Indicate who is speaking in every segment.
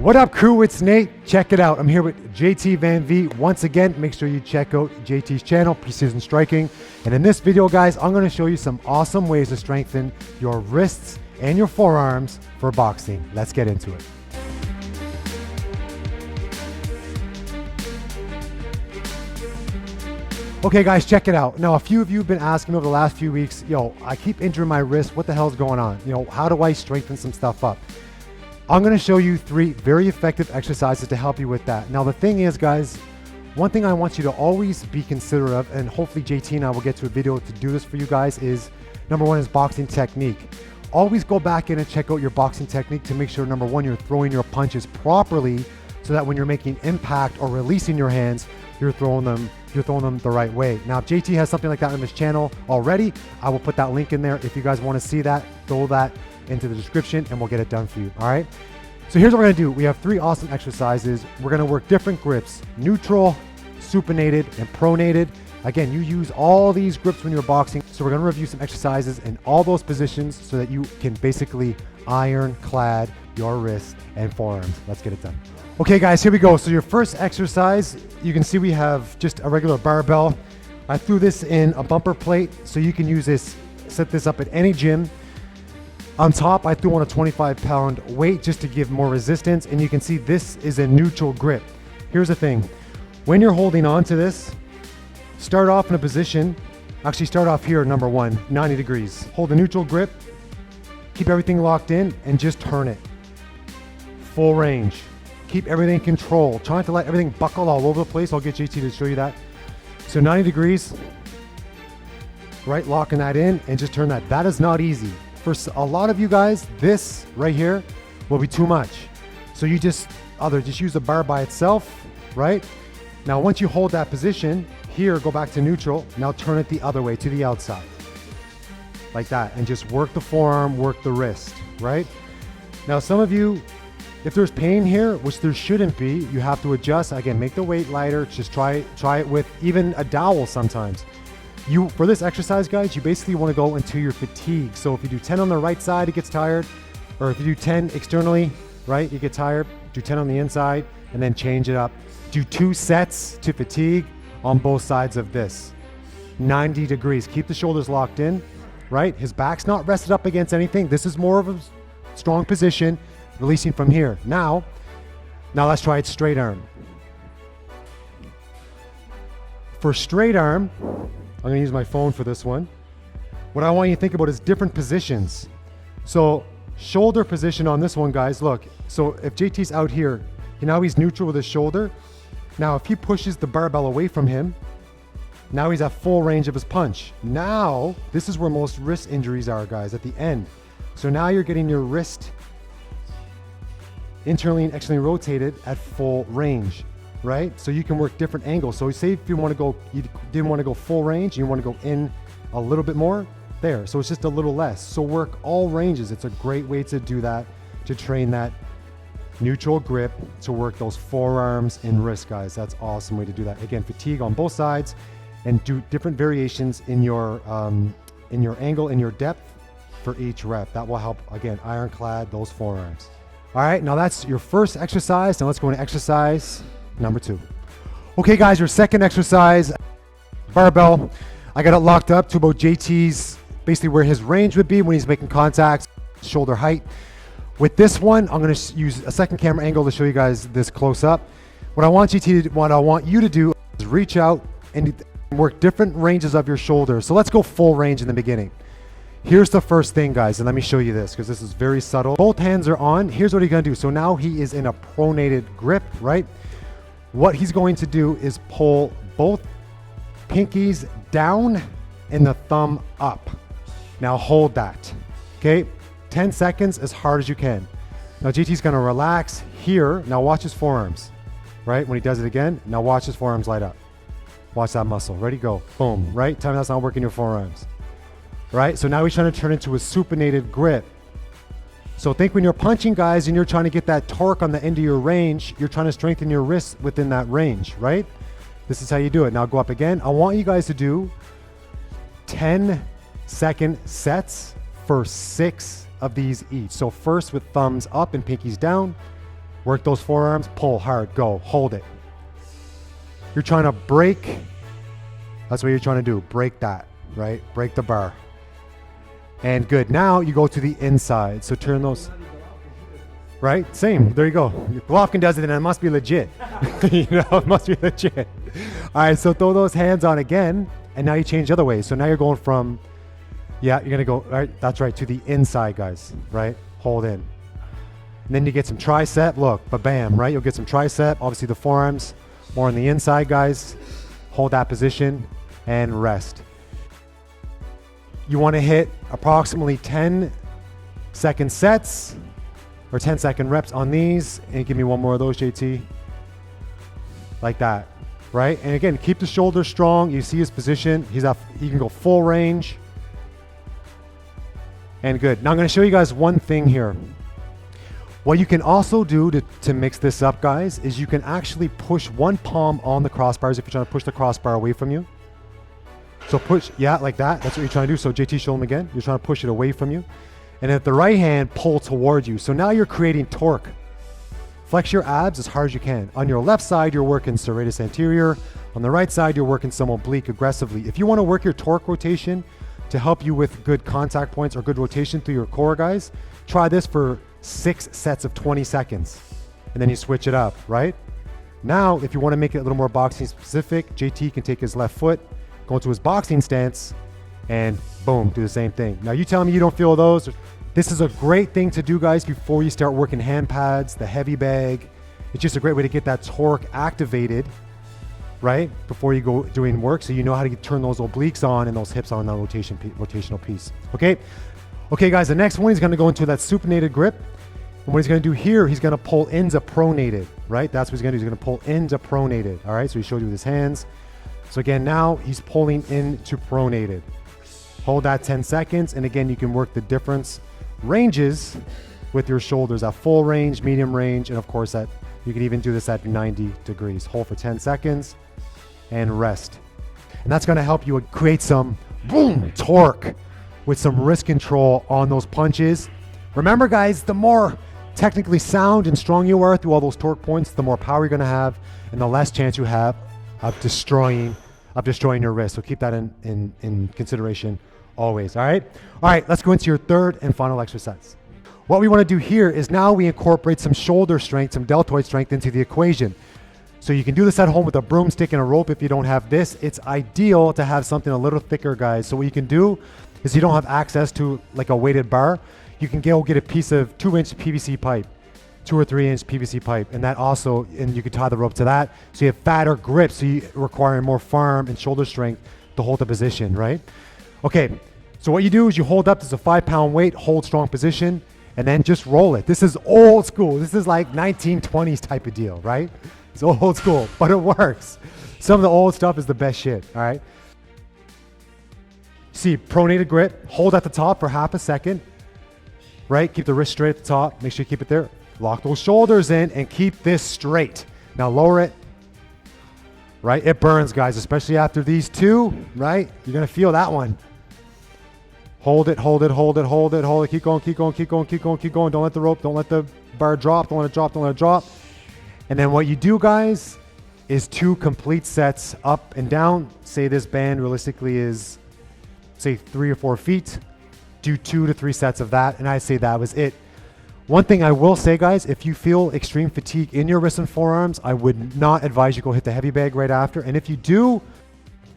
Speaker 1: What up, crew? It's Nate. Check it out. I'm here with JT Van V. Once again, make sure you check out JT's channel, Precision Striking. And in this video, guys, I'm going to show you some awesome ways to strengthen your wrists and your forearms for boxing. Let's get into it. Okay, guys, check it out. Now, a few of you have been asking me over the last few weeks, yo, I keep injuring my wrist. What the hell's going on? You know, how do I strengthen some stuff up? I'm going to show you 3 very effective exercises to help you with that. Now, the thing is, guys, one thing I want you to always be considerate of, and hopefully JT and I will get to a video to do this for you guys, is number 1 is boxing technique. Always go back in and check out your boxing technique to make sure, number 1, you're throwing your punches properly so that when you're making impact or releasing your hands, you're throwing them the right way. Now, if JT has something like that on his channel already, I will put that link in there. If you guys want to see that, throw that into the description and we'll get it done for you. All right. So here's what we're going to do. We have 3 awesome exercises. We're going to work different grips: neutral, supinated, and pronated. Again, you use all these grips when you're boxing. So we're going to review some exercises in all those positions so that you can basically ironclad your wrists and forearms. Let's get it done. Okay, guys, here we go. So your first exercise, you can see we have just a regular barbell. I threw this in a bumper plate, so you can use this, set this up at any gym. On top, I threw on a 25-pound weight just to give more resistance, and you can see this is a neutral grip. Here's the thing. When you're holding on to this, start off in a position, actually start off here, number 1, 90 degrees. Hold a neutral grip, keep everything locked in, and just turn it. Full range. Keep everything in control. Try not to let everything buckle all over the place. I'll get JT to show you that. So 90 degrees, right, locking that in, and just turn that. That is not easy. For a lot of you guys, this right here will be too much. So you just either just use the bar by itself, right? Now, once you hold that position, here, go back to neutral. Now turn it the other way to the outside. Like that, and just work the forearm, work the wrist, right? Now, some of you, if there's pain here, which there shouldn't be, you have to adjust. Again, make the weight lighter. Just try it with even a dowel sometimes. For this exercise, guys, you basically want to go into your fatigue. So if you do 10 on the right side, it gets tired. Or if you do 10 externally, right, you get tired. Do 10 on the inside and then change it up. Do 2 sets to fatigue on both sides of this. 90 degrees. Keep the shoulders locked in, right? His back's not rested up against anything. This is more of a strong position. Releasing from here. Now let's try it straight arm. For straight arm, I'm going to use my phone for this one. What I want you to think about is different positions. So shoulder position on this one, guys, look. So if JT's out here, now he's neutral with his shoulder. Now if he pushes the barbell away from him, now he's at full range of his punch. Now, this is where most wrist injuries are, guys, at the end. So now you're getting your wrist internally and externally rotated at full range, right? So you can work different angles. So say if you didn't want to go full range, you want to go in a little bit more there. So it's just a little less. So work all ranges. It's a great way to do that, to train that neutral grip, to work those forearms and wrists, guys. That's an awesome way to do that. Again, fatigue on both sides and do different variations in your angle and your depth for each rep. That will help, again, ironclad those forearms. All right, now that's your first exercise. Now let's go into exercise number 2. Okay, guys, your second exercise, barbell. I got it locked up to about JT's, basically where his range would be when he's making contact, shoulder height. With this one, I'm going to use a second camera angle to show you guys this close up. What I want you to do is reach out and work different ranges of your shoulders. So let's go full range in the beginning. Here's the first thing, guys, and let me show you this because this is very subtle. Both hands are on. Here's what he's going to do. So now he is in a pronated grip, right? What he's going to do is pull both pinkies down and the thumb up. Now hold that, okay? 10 seconds as hard as you can. Now GT's going to relax here. Now watch his forearms, right? When he does it again, now watch his forearms light up. Watch that muscle. Ready, go. Boom, right? Tell me that's not working your forearms. Right? So now he's trying to turn into a supinated grip. So think when you're punching, guys, and you're trying to get that torque on the end of your range, you're trying to strengthen your wrists within that range, right? This is how you do it. Now go up again. I want you guys to do 10-second sets for 6 of these each. So first with thumbs up and pinkies down, Work those forearms, pull hard, go, hold it. You're trying to break, that's what you're trying to do, break that, right? Break the bar. And good, now you go to the inside. So turn those, right? Same, there you go. If Golovkin does it, then it must be legit. You know, it must be legit. All right, so throw those hands on again, and now you change the other way. So now you're going from, yeah, you're gonna go, all right, that's right, to the inside, guys, right? Hold in. And then you get some tricep, look, ba-bam, right? You'll get some tricep, obviously the forearms, more on the inside, guys. Hold that position and rest. You wanna hit approximately 10-second sets or 10-second reps on these. And give me one more of those, JT. Like that, right? And again, keep the shoulders strong. You see his position. He can go full range. And good. Now I'm gonna show you guys one thing here. What you can also do to mix this up, guys, is you can actually push one palm on the crossbars if you're trying to push the crossbar away from you. So push, yeah, like that. That's what you're trying to do. So JT, show them again. You're trying to push it away from you. And at the right hand, pull toward you. So now you're creating torque. Flex your abs as hard as you can. On your left side, you're working serratus anterior. On the right side, you're working some oblique aggressively. If you want to work your torque rotation to help you with good contact points or good rotation through your core, guys, try this for 6 sets of 20 seconds. And then you switch it up, right? Now, if you want to make it a little more boxing specific, JT can take his left foot, go into his boxing stance, and boom, do the same thing. Now you tell me you don't feel those. This is a great thing to do, guys, before you start working hand pads, the heavy bag. It's just a great way to get that torque activated, right? Before you go doing work, so you know how to turn those obliques on and those hips on the rotational piece, okay? Okay, guys, the next one, he's gonna go into that supinated grip. And what he's gonna do here, he's gonna pull into pronated, right? That's what he's gonna do, he's gonna pull into pronated, all right? So he showed you with his hands. So again, now he's pulling into pronated. Hold that 10 seconds, and again, you can work the difference ranges with your shoulders at full range, medium range, and of course that you can even do this at 90 degrees. Hold for 10 seconds and rest. And that's gonna help you create some boom torque with some wrist control on those punches. Remember, guys, the more technically sound and strong you are through all those torque points, the more power you're gonna have and the less chance you have of destroying your wrist. So keep that in consideration always, all right? All right, let's go into your third and final exercise. What we wanna do here is now we incorporate some shoulder strength, some deltoid strength into the equation. So you can do this at home with a broomstick and a rope if you don't have this. It's ideal to have something a little thicker, guys. So what you can do is you don't have access to like a weighted bar, you can go get a piece of 2-inch PVC pipe, 2 or 3-inch PVC pipe, and that also, and you can tie the rope to that. So you have fatter grip, so you require more farm and shoulder strength to hold the position, right? Okay, so what you do is you hold up, this is a 5-pound weight, hold strong position, and then just roll it. This is old school. This is like 1920s type of deal, right? It's old school, but it works. Some of the old stuff is the best shit, all right? See, pronated grip, hold at the top for half a second, right? Keep the wrist straight at the top, make sure you keep it there. Lock those shoulders in and keep this straight. Now lower it, right? It burns, guys, especially after these two, right? You're gonna feel that one. Hold it, hold it, hold it, hold it, hold it. Keep going, keep going, keep going, keep going, keep going. Don't let the rope, don't let the bar drop, don't let it drop, don't let it drop. And then what you do, guys, is 2 complete sets up and down. Say this band realistically is, say 3 or 4 feet. Do 2 to 3 sets of that, and I say that was it. One thing I will say, guys, if you feel extreme fatigue in your wrists and forearms, I would not advise you go hit the heavy bag right after. And if you do,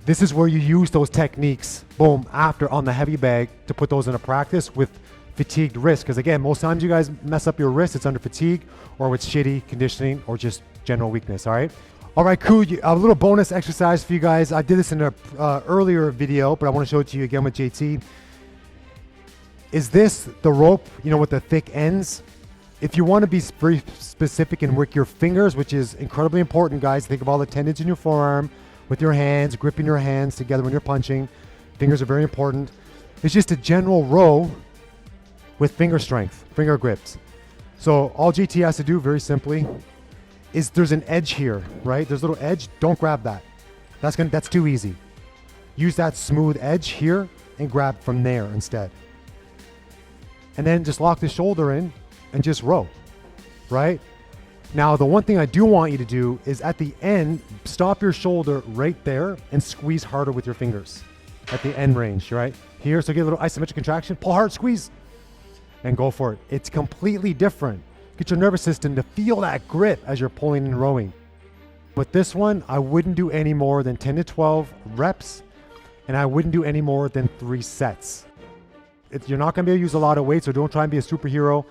Speaker 1: this is where you use those techniques, boom, after on the heavy bag to put those into practice with fatigued wrists. Because again, most times you guys mess up your wrist, it's under fatigue or with shitty conditioning or just general weakness, all right? All right, cool, a little bonus exercise for you guys. I did this in an earlier video, but I want to show it to you again with JT. Is this the rope, you know, with the thick ends? If you want to be very specific and work your fingers, which is incredibly important, guys, think of all the tendons in your forearm with your hands, gripping your hands together when you're punching. Fingers are very important. It's just a general row with finger strength, finger grips. So all JT has to do, very simply, is there's an edge here, right? There's a little edge, don't grab that. That's too easy. Use that smooth edge here and grab from there instead. And then just lock the shoulder in and just row, right? Now, the one thing I do want you to do is at the end, stop your shoulder right there and squeeze harder with your fingers at the end range, right? Here, so get a little isometric contraction, pull hard, squeeze, and go for it. It's completely different. Get your nervous system to feel that grip as you're pulling and rowing. But this one, I wouldn't do any more than 10 to 12 reps, and I wouldn't do any more than 3 sets. You're not gonna be able to use a lot of weight, so don't try and be a superhero.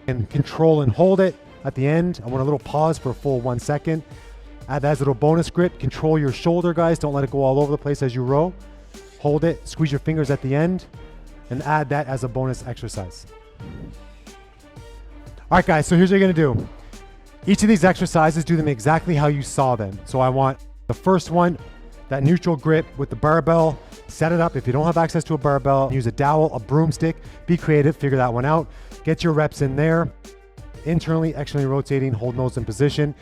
Speaker 1: And control and hold it at the end. I want a little pause for a full 1 second. Add that as a little bonus grip. Control your shoulder, guys. Don't let it go all over the place as you row. Hold it, squeeze your fingers at the end, and add that as a bonus exercise. All right, guys, so here's what you're gonna do. Each of these exercises, do them exactly how you saw them. So I want the first one, that neutral grip with the barbell. Set it up. If you don't have access to a barbell, use a dowel, a broomstick. Be creative, figure that one out. Get your reps in there. Internally, externally rotating, hold those in position.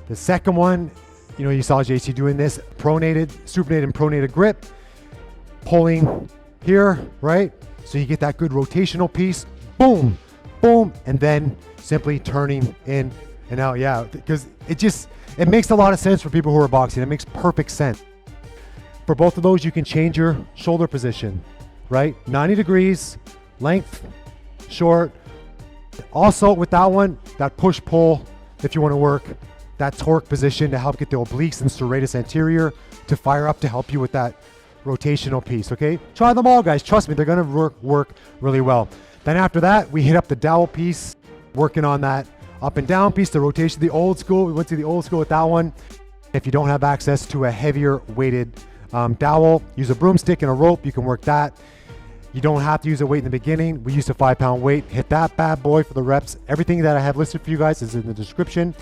Speaker 1: The second one, you saw JC doing this, pronated, supinated and pronated grip. Pulling here, right? So you get that good rotational piece. Boom, boom, and then simply turning in and out. Yeah, because it makes a lot of sense for people who are boxing. It makes perfect sense. For both of those, you can change your shoulder position, right? 90 degrees, length, short. Also with that one, that push-pull, if you want to work, that torque position to help get the obliques and serratus anterior to fire up to help you with that rotational piece, okay? Try them all, guys. Trust me, they're going to work really well. Then after that, we hit up the dowel piece, working on that up and down piece, the rotation, the old school. We went to the old school with that one. If you don't have access to a heavier weighted dowel, use a broomstick and a rope. You can work that. You don't have to use a weight in the beginning. We used a 5-pound weight. Hit that bad boy for the reps. Everything that I have listed for you guys is in the description.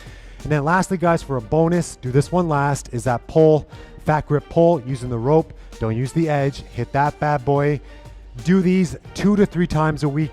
Speaker 1: And then lastly, guys, for a bonus, do this one last, is that pull, fat grip pull using the rope. Don't use the edge. Hit that bad boy. Do these 2 to 3 times a week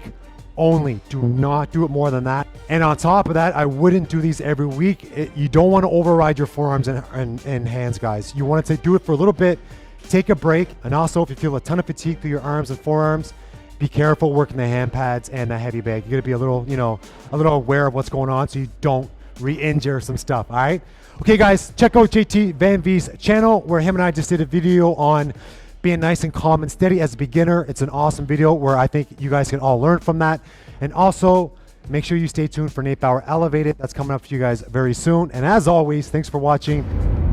Speaker 1: only. Do not do it more than that. And on top of that, I wouldn't do these every week. You don't want to override your forearms and hands, guys. You want to do it for a little bit, take a break. And also, if you feel a ton of fatigue through your arms and forearms, be careful working the hand pads and the heavy bag. You're gonna be a little aware of what's going on so you don't re-injure some stuff, all right? Okay, guys, check out JT Van V's channel where him and I just did a video on being nice and calm and steady as a beginner. It's an awesome video where I think you guys can all learn from that. And also, make sure you stay tuned for Nate Bauer Elevated. That's coming up for you guys very soon. And as always, thanks for watching.